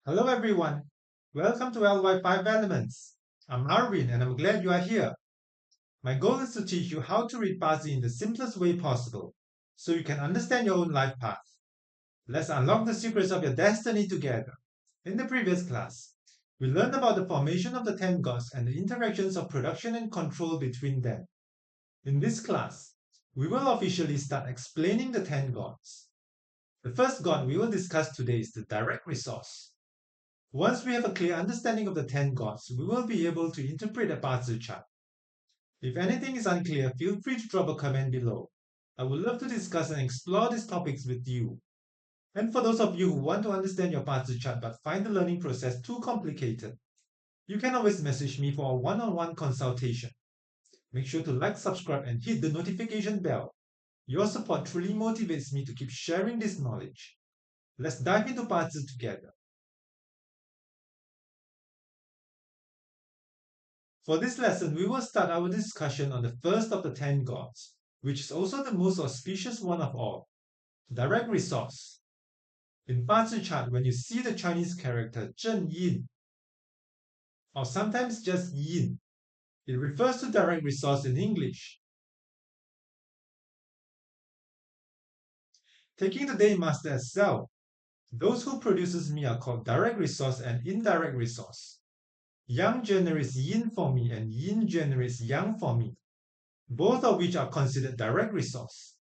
Hello everyone, welcome to LyFiveElements. I'm Arvin and I'm glad you are here. My goal is to teach you how to read Bazi in the simplest way possible, so you can understand your own life path. Let's unlock the secrets of your destiny together. In the previous class, we learned about the formation of the 10 gods and the interactions of production and control between them. In this class, we will officially start explaining the 10 gods. The first god we will discuss today is the direct resource. Once we have a clear understanding of the 10 gods, we will be able to interpret a Bazi chart. If anything is unclear, feel free to drop a comment below. I would love to discuss and explore these topics with you. And for those of you who want to understand your Bazi chart but find the learning process too complicated, you can always message me for a one-on-one consultation. Make sure to like, subscribe, and hit the notification bell. Your support truly motivates me to keep sharing this knowledge. Let's dive into Bazi together. For this lesson, we will start our discussion on the first of the 10 gods, which is also the most auspicious one of all, direct resource. In Bazi chart, when you see the Chinese character Zhen Yin, or sometimes just Yin, it refers to direct resource in English. Taking the day master as self, those who produces me are called direct resource and indirect resource. Yang generates yin for me and yin generates yang for me, both of which are considered direct resource.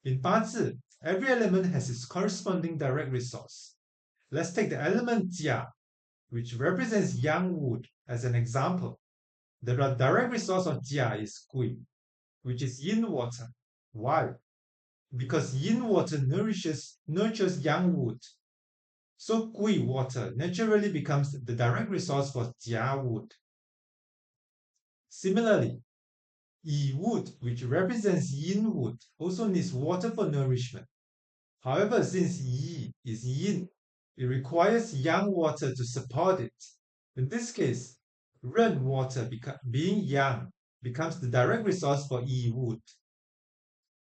In Bazi, every element has its corresponding direct resource. Let's take the element Jia, which represents yang wood, as an example. The direct resource of Jia is Gui, which is yin water. Why? Because yin water nurtures yang wood. So Gui water naturally becomes the direct resource for Jia wood. Similarly, Yi wood, which represents yin wood, also needs water for nourishment. However, since Yi is yin, it requires yang water to support it. In this case, Ren water being yang becomes the direct resource for Yi wood.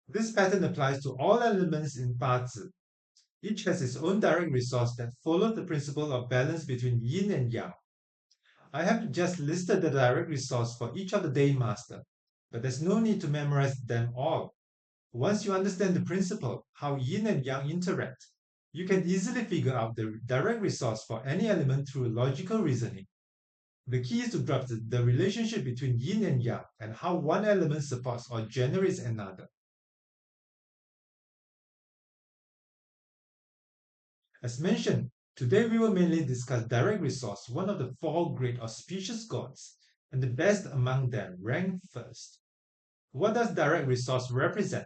This pattern applies to all elements in Bazi. Each has its own direct resource that follows the principle of balance between yin and yang. I have just listed the direct resource for each of the day master, but there's no need to memorize them all. Once you understand the principle, how yin and yang interact, you can easily figure out the direct resource for any element through logical reasoning. The key is to grasp the relationship between yin and yang and how one element supports or generates another. As mentioned, today we will mainly discuss direct resource, one of the 4 great auspicious gods, and the best among them ranked first. What does direct resource represent?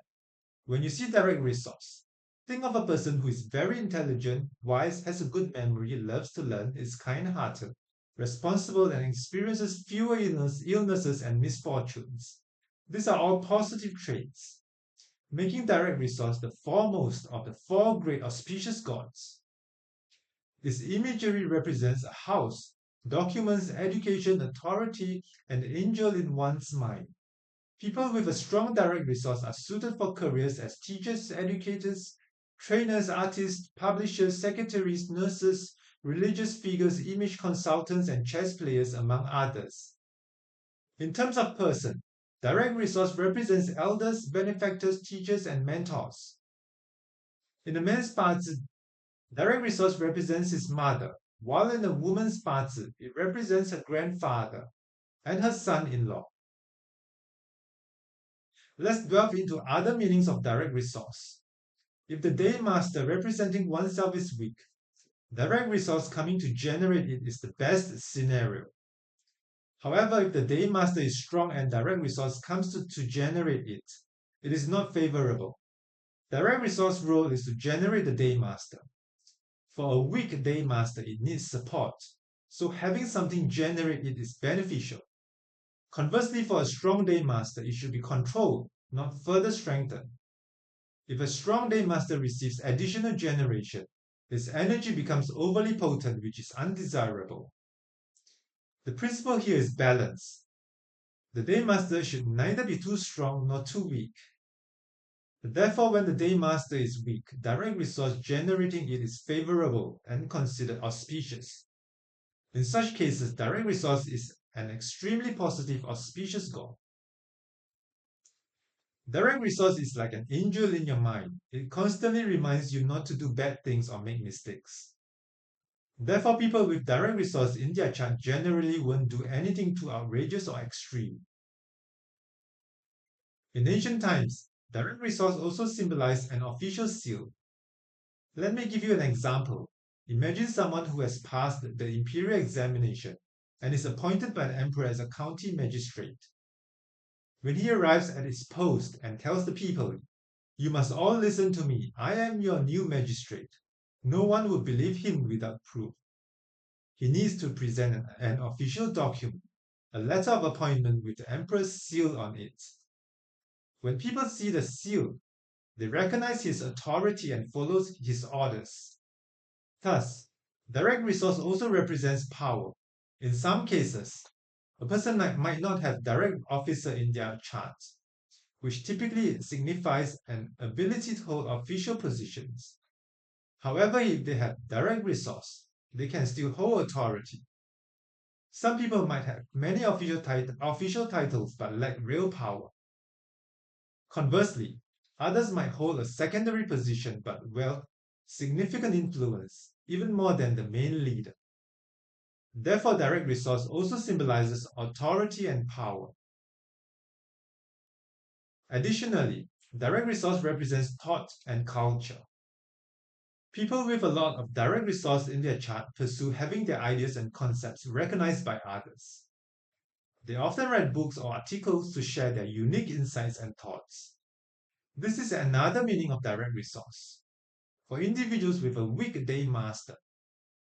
When you see direct resource, think of a person who is very intelligent, wise, has a good memory, loves to learn, is kind-hearted, responsible, and experiences fewer illnesses and misfortunes. These are all positive traits, making direct resource the foremost of the 4 great auspicious gods. This imagery represents a house, documents, education, authority, and the angel in one's mind. People with a strong direct resource are suited for careers as teachers, educators, trainers, artists, publishers, secretaries, nurses, religious figures, image consultants, and chess players, among others. In terms of person, direct resource represents elders, benefactors, teachers, and mentors. In a man's Bazi, direct resource represents his mother, while in a woman's Bazi, it represents her grandfather and her son-in-law. Let's delve into other meanings of direct resource. If the day master representing oneself is weak, direct resource coming to generate it is the best scenario. However, if the day master is strong and direct resource comes to generate it, it is not favorable. Direct resource role is to generate the day master. For a weak day master, it needs support, so having something generate it is beneficial. Conversely, for a strong day master, it should be controlled, not further strengthened. If a strong day master receives additional generation, its energy becomes overly potent, which is undesirable. The principle here is balance. The day master should neither be too strong nor too weak. Therefore, when the day master is weak, direct resource generating it is favorable and considered auspicious. In such cases, direct resource is an extremely positive auspicious god. Direct resource is like an angel in your mind. It constantly reminds you not to do bad things or make mistakes. Therefore, people with direct resource in their chart generally won't do anything too outrageous or extreme. In ancient times, direct resource also symbolized an official seal. Let me give you an example. Imagine someone who has passed the imperial examination and is appointed by the emperor as a county magistrate. When he arrives at his post and tells the people, "You must all listen to me, I am your new magistrate," no one would believe him without proof. He needs to present an official document, a letter of appointment with the emperor's seal on it. When people see the seal, they recognize his authority and follow his orders. Thus, direct resource also represents power. In some cases, a person might not have direct officer in their chart, which typically signifies an ability to hold official positions. However, if they have direct resource, they can still hold authority. Some people might have many official titles but lack real power. Conversely, others might hold a secondary position but wield significant influence, even more than the main leader. Therefore, direct resource also symbolizes authority and power. Additionally, direct resource represents thought and culture. People with a lot of direct resource in their chart pursue having their ideas and concepts recognized by others. They often write books or articles to share their unique insights and thoughts. This is another meaning of direct resource. For individuals with a weak day master,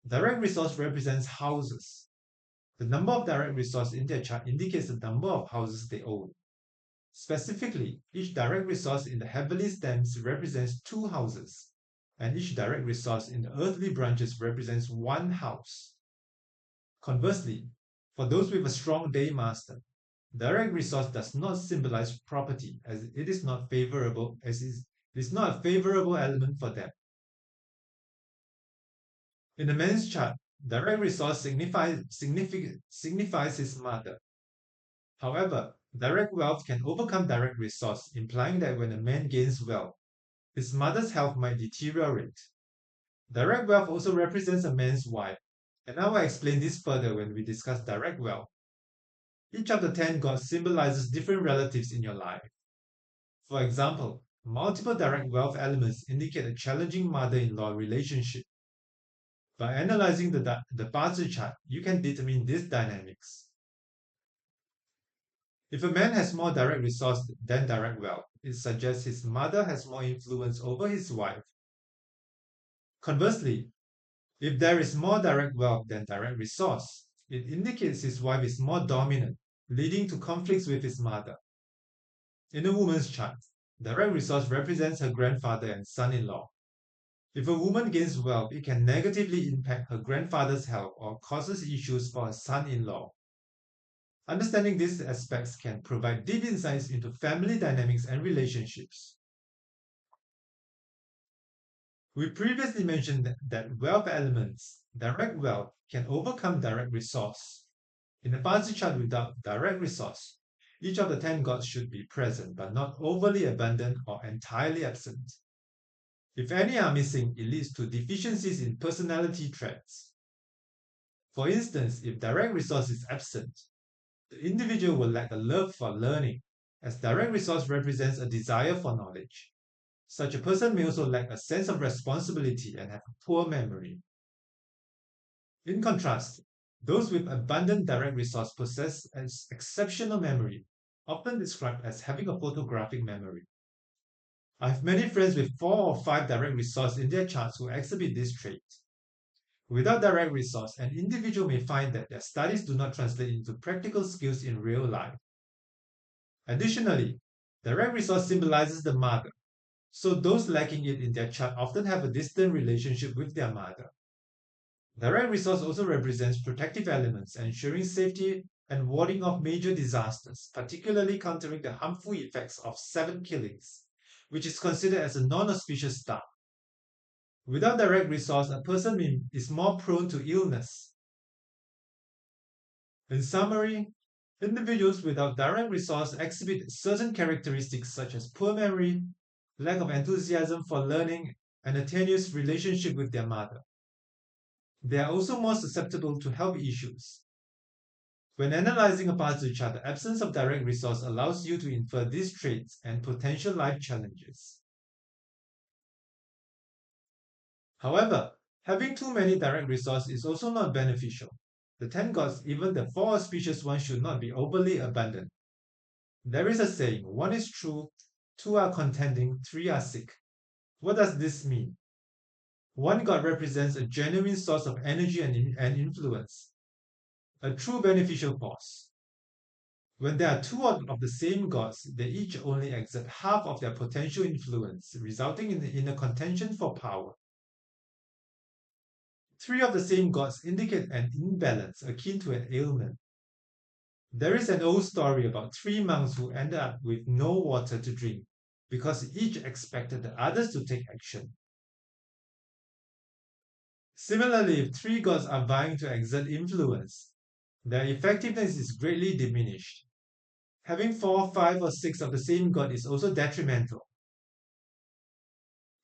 direct resource represents houses. The number of direct resource in their chart indicates the number of houses they own. Specifically, each direct resource in the heavenly stems represents 2 houses, and each direct resource in the earthly branches represents 1 house. Conversely, for those with a strong day master, direct resource does not symbolize property, as it is not favorable, as it is not a favorable element for them. In a man's chart, direct resource signifies his mother. However, direct wealth can overcome direct resource, implying that when a man gains wealth, his mother's health might deteriorate. Direct wealth also represents a man's wife, and I will explain this further when we discuss direct wealth. Each of the 10 gods symbolizes different relatives in your life. For example, multiple direct wealth elements indicate a challenging mother-in-law relationship. By analyzing the Bazi chart, you can determine these dynamics. If a man has more direct resource than direct wealth, it suggests his mother has more influence over his wife. Conversely, if there is more direct wealth than direct resource, it indicates his wife is more dominant, leading to conflicts with his mother. In a woman's chart, direct resource represents her grandfather and son-in-law. If a woman gains wealth, it can negatively impact her grandfather's health or causes issues for her son-in-law. Understanding these aspects can provide deep insights into family dynamics and relationships. We previously mentioned that wealth elements, direct wealth, can overcome direct resource. In a Bazi chart without direct resource, each of the 10 gods should be present but not overly abundant or entirely absent. If any are missing, it leads to deficiencies in personality traits. For instance, if direct resource is absent, the individual will lack a love for learning, as direct resource represents a desire for knowledge. Such a person may also lack a sense of responsibility and have a poor memory. In contrast, those with abundant direct resource possess an exceptional memory, often described as having a photographic memory. I have many friends with 4 or 5 direct resource in their charts who exhibit this trait. Without direct resource, an individual may find that their studies do not translate into practical skills in real life. Additionally, direct resource symbolizes the mother, so those lacking it in their chart often have a distant relationship with their mother. Direct resource also represents protective elements, ensuring safety and warding off major disasters, particularly countering the harmful effects of 7 killings, which is considered as a non-auspicious star. Without direct resource, a person is more prone to illness. In summary, individuals without direct resource exhibit certain characteristics such as poor memory, lack of enthusiasm for learning, and a tenuous relationship with their mother. They are also more susceptible to health issues. When analyzing a passage chart, the absence of direct resource allows you to infer these traits and potential life challenges. However, having too many direct resources is also not beneficial. The 10 gods, even the 4 auspicious ones, should not be overly abundant. There is a saying, 1 is true, 2 are contending, 3 are sick. What does this mean? One god represents a genuine source of energy and influence, a true beneficial force. When there are 2 of the same gods, they each only exert half of their potential influence, resulting in a contention for power. 3 of the same gods indicate an imbalance akin to an ailment. There is an old story about 3 monks who ended up with no water to drink because each expected the others to take action. Similarly, if 3 gods are vying to exert influence, their effectiveness is greatly diminished. Having 4, 5, or 6 of the same god is also detrimental.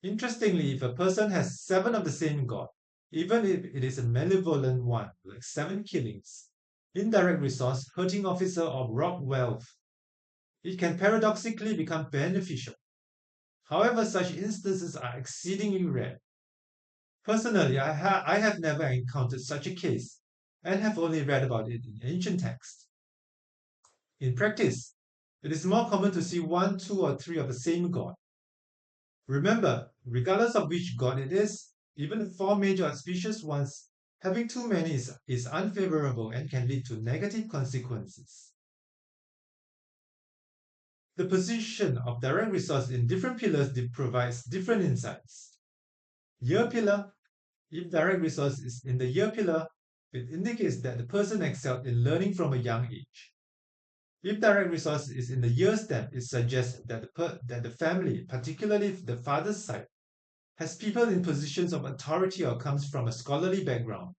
Interestingly, if a person has 7 of the same god, even if it is a malevolent one, like 7 killings, indirect resource, hurting officer, or robbed wealth, it can paradoxically become beneficial. However, such instances are exceedingly rare. Personally, I have never encountered such a case and have only read about it in ancient texts. In practice, it is more common to see 1, 2, or 3 of the same god. Remember, regardless of which god it is, even the 4 major auspicious ones, having too many is unfavorable and can lead to negative consequences. The position of direct resource in different pillars provides different insights. Year pillar. If direct resource is in the year pillar, it indicates that the person excelled in learning from a young age. If direct resource is in the year stamp, it suggests that the family, particularly the father's side, has people in positions of authority or comes from a scholarly background.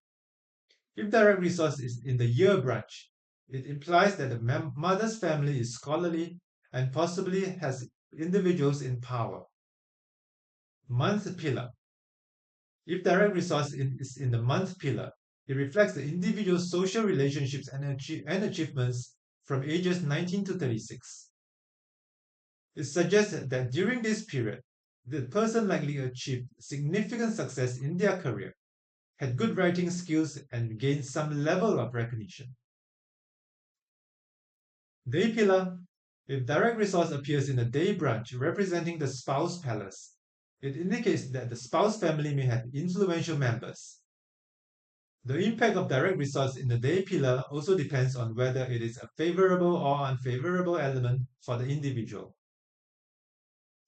If direct resource is in the year branch, it implies that the mother's family is scholarly and possibly has individuals in power. Month pillar. If direct resource is in the month pillar, it reflects the individual's social relationships and achievements from ages 19 to 36. It suggests that during this period, the person likely achieved significant success in their career, had good writing skills, and gained some level of recognition. Day pillar. If direct resource appears in the day branch representing the spouse palace, it indicates that the spouse family may have influential members. The impact of direct resource in the day pillar also depends on whether it is a favorable or unfavorable element for the individual.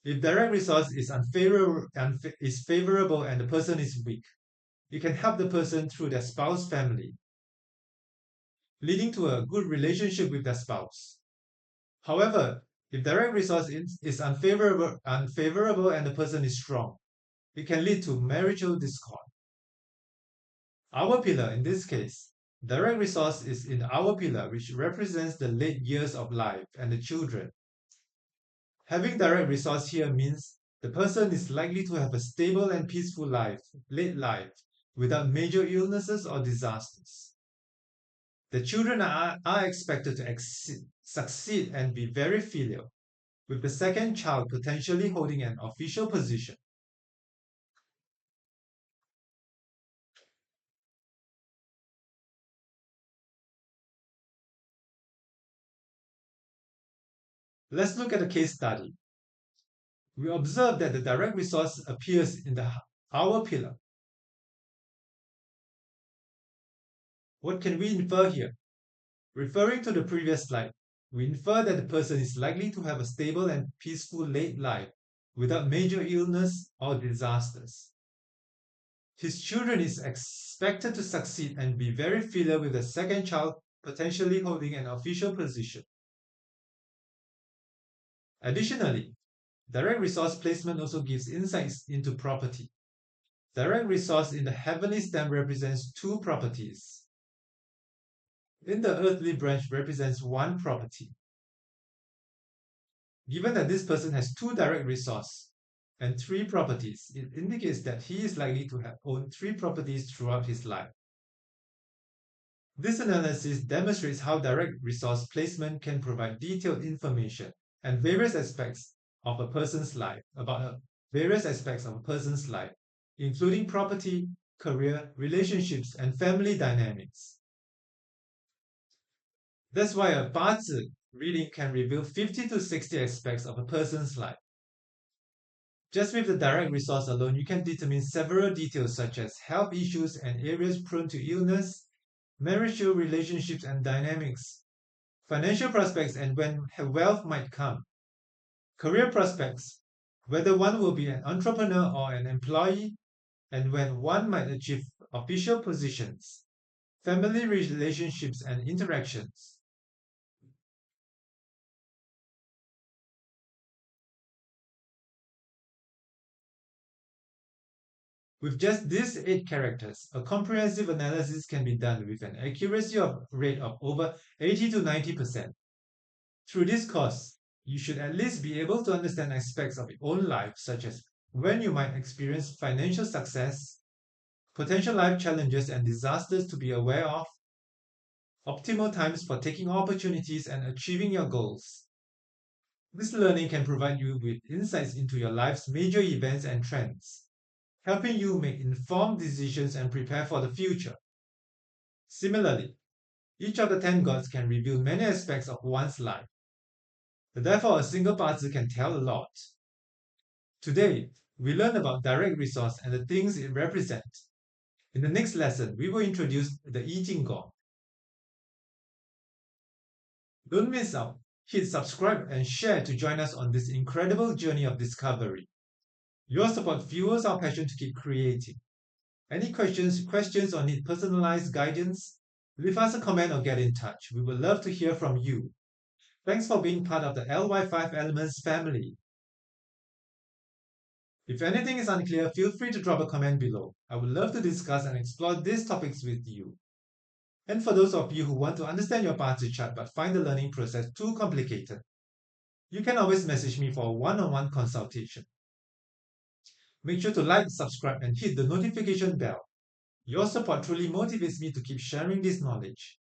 If direct resource is favorable and the person is weak, it can help the person through their spouse family, leading to a good relationship with their spouse. However, if direct resource is unfavorable and the person is strong, it can lead to marital discord. Our pillar, in this case, direct resource is in our pillar, which represents the late years of life and the children. Having direct resource here means the person is likely to have a stable and peaceful life, late life, without major illnesses or disasters. The children are expected to succeed and be very filial, with the second child potentially holding an official position. Let's look at a case study. We observe that the direct resource appears in the hour pillar. What can we infer here? Referring to the previous slide, we infer that the person is likely to have a stable and peaceful late life without major illness or disasters. His children is expected to succeed and be very filial with the second child potentially holding an official position. Additionally, Direct resource placement also gives insights into property. Direct resource in the heavenly stem represents two properties. In the earthly branch represents one property. Given that this person has two direct resource and three properties, it indicates that he is likely to have owned three properties throughout his life. This analysis demonstrates how direct resource placement can provide detailed information and various aspects of a person's life, including property, career, relationships, and family dynamics. That's why a Bazi reading can reveal 50 to 60 aspects of a person's life. Just with the direct resource alone, you can determine several details such as health issues and areas prone to illness, marital relationships and dynamics, financial prospects and when wealth might come, career prospects, whether one will be an entrepreneur or an employee, and when one might achieve official positions, family relationships and interactions. With just these 8 characters, a comprehensive analysis can be done with an accuracy rate of over 80 to 90%. Through this course, you should at least be able to understand aspects of your own life, such as when you might experience financial success, potential life challenges and disasters to be aware of, optimal times for taking opportunities and achieving your goals. This learning can provide you with insights into your life's major events and trends, helping you make informed decisions and prepare for the future. Similarly, each of the 10 gods can reveal many aspects of one's life. Therefore, a single Bazi can tell a lot. Today, we learn about direct resource and the things it represents. In the next lesson, we will introduce the eating god. Don't miss out. Hit subscribe and share to join us on this incredible journey of discovery. Your support fuels our passion to keep creating. Any questions or need personalized guidance? Leave us a comment or get in touch. We would love to hear from you. Thanks for being part of the LY5Elements family. If anything is unclear, feel free to drop a comment below. I would love to discuss and explore these topics with you. And for those of you who want to understand your Bazi chart but find the learning process too complicated, you can always message me for a one-on-one consultation. Make sure to like, subscribe, and hit the notification bell. Your support truly motivates me to keep sharing this knowledge.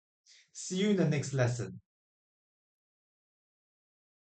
See you in the next lesson.